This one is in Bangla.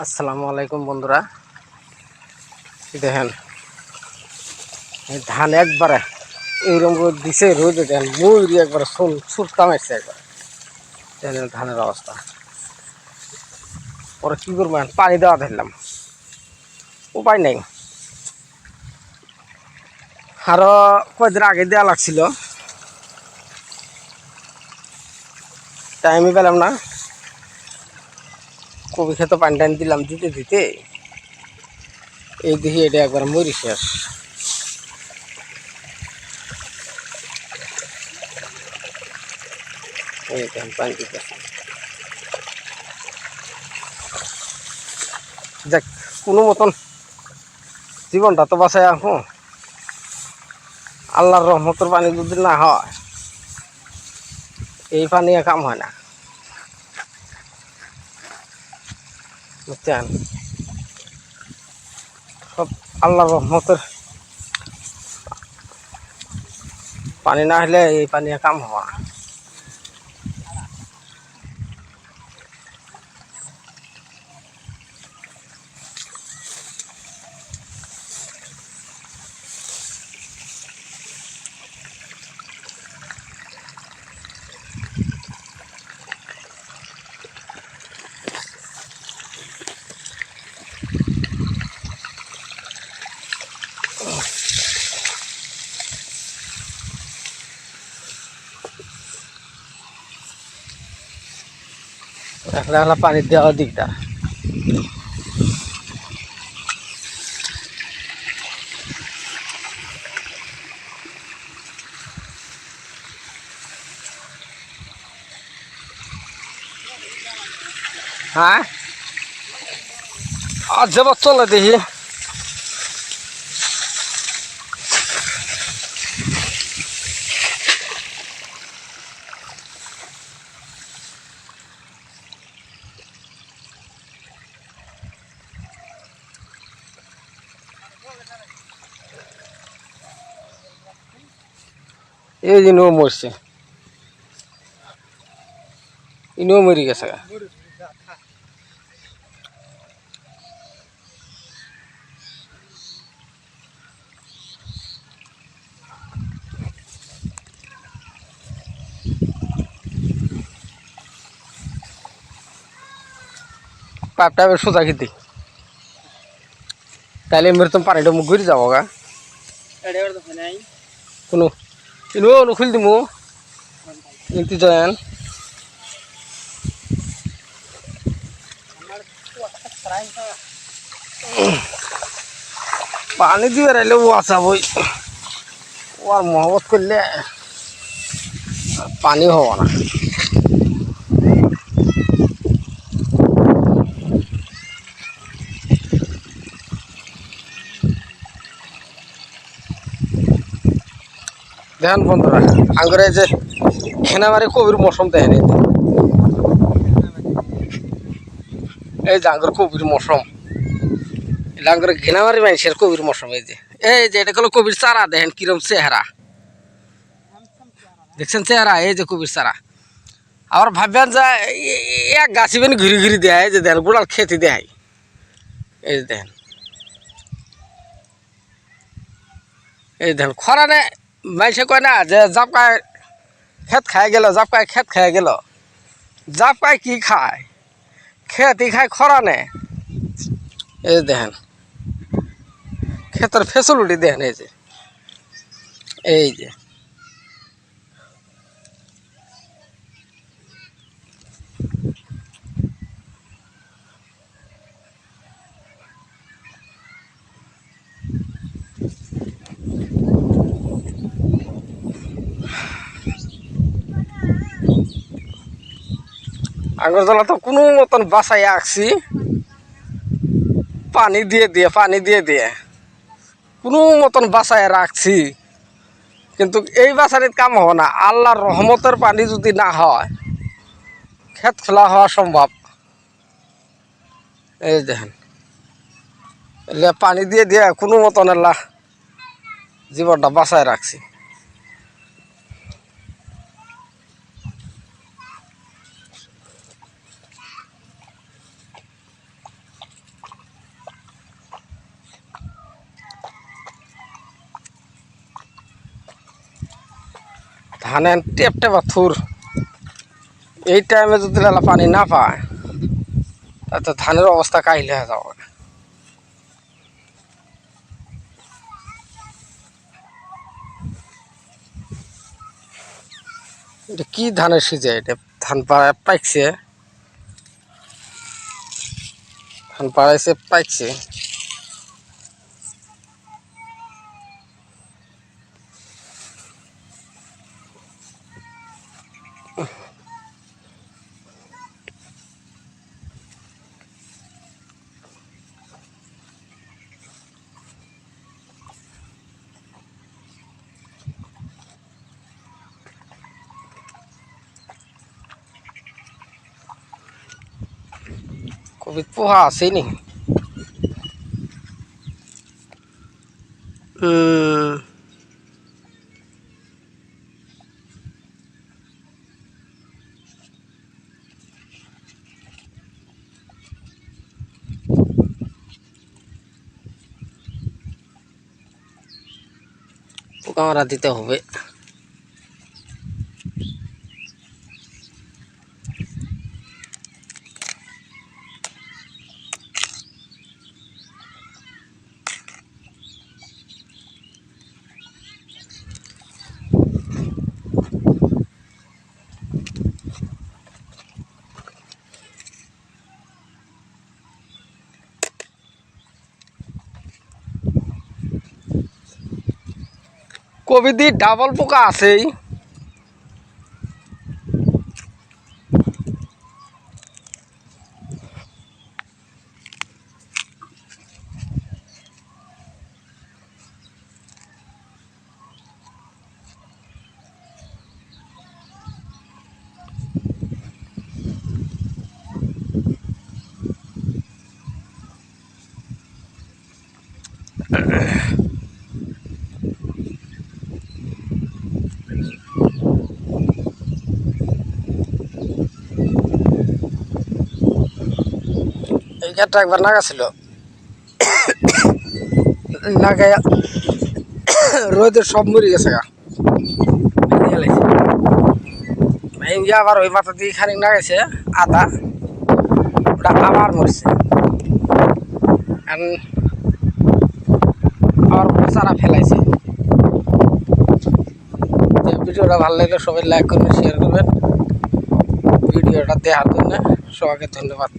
আসসালামু আলাইকুম বন্ধুরা, দেখেন ধান একবারে এইরকম রোদ দিছে, রোদে দেখেন ময়ূরি একবারে ছুটকা মারছে একবারে। দেখেন ধানের অবস্থা, পরে কি করবো, পানি দেওয়া ধরলাম, উপায় নেই। আরো কয়েকদিন আগে দেওয়া লাগছিল, টাইমই পেলাম না। কবি খেতে পানি টানি দিলাম, দিতে দিতে এই দেখি এটা একবার মরি শেষ। এই দেখেন পানি দিতে, যাক কোনো মতন জীবনটা তো বাঁচায় আনবো। আল্লাহর রহমতের পানি যদি না হয়, এই পানি কাম হয় না, বুঝছেন। সব আল্লাহর রহমতের পানি না হলে এই পানি কাম হওয়া না। এখন পানি দেওয়া দিকদার। হ্যাঁ, আর যাবার চলে দেখি। এই যে নো মরছে, ইনো মরি গেছে। পাইপটা এবার সোজা খেতে, তাহলে মেরে তুমি পানিটা মুখ ঘুরে যাবো গা। কোনো ইনো খুল দিমু ইন্তি জয়েন পানি দিয়ে রাইলে ও আসা বই, ও আর মহব্বত করলে পানি হওয়া না। দেখেন বন্ধুরা, আঙ্গুরে যে খেনামারি কবির মৌসুম দেখেন, এই যে আঙ্গুর কবির মৌসুম, এটা আঙ্গুরে ঘেনামারি মানুষের কবির মৌসুম। এই যে এটা হলো কবির চারা, দেখেন কিরম চেহারা, দেখছেন চেহারা, এই যে কবির চারা। আবার ভাববেন যে এক গাছি বেন ঘুরি ঘুরি দেয়, যে দেখেন গোড়াল খেতে দেয়। এই যে দেখেন, এই দেখেন খরানে মানুষে কয় না যে জাপকায় খেত খাই গেল, জাপকায় খেত খাই গেল। জাপকায় কি খায়, খেতই খায় খরানে। এই যে দেখেন ক্ষেতের ফেসিলিটি দেখেন, এই যে এই যে আগরতলা তো কোনো মতন বাসায় আঁকছি, পানি দিয়ে দিয়ে পানি দিয়ে দিয়ে কোনো মতন বাসায় রাখছি, কিন্তু এই বাসারির কাম হবে না। আল্লাহর রহমতের পানি যদি না হয়, ক্ষেত খোলা হওয়া সম্ভব। এই দেখেন এলে পানি দিয়ে দিয়ে কোনো মতন আল্লাহ জীবনটা বাঁচায় রাখছি। ধানে টেপটে পাথুর এই টাইমে যদি পানি না পায় তাতে ধানের অবস্থা কাহিল হয়ে যাবে। এটা কি ধানের সিজে? এটা ধান পাইছে, ধান পাড়াইছে পাইছে। কবিত পোহা আছেই নি? পোকা মারা দিতে হবে। কবিদি ডাবল পোকা আছেই। এই গাছটা একবার নাগা ছিল, লাগাইয়া রোদে সব মরে গেছে গা। আবার ওই মাথা দিয়ে খানিক নাগাইছে আদা, ওটা আবার মরছে। আবার চারা ফেলাইছে। ভিডিওটা ভালো লাগলে সবাই লাইক করবেন, শেয়ার করবেন। ভিডিওটা দেখার জন্য সবাইকে ধন্যবাদ।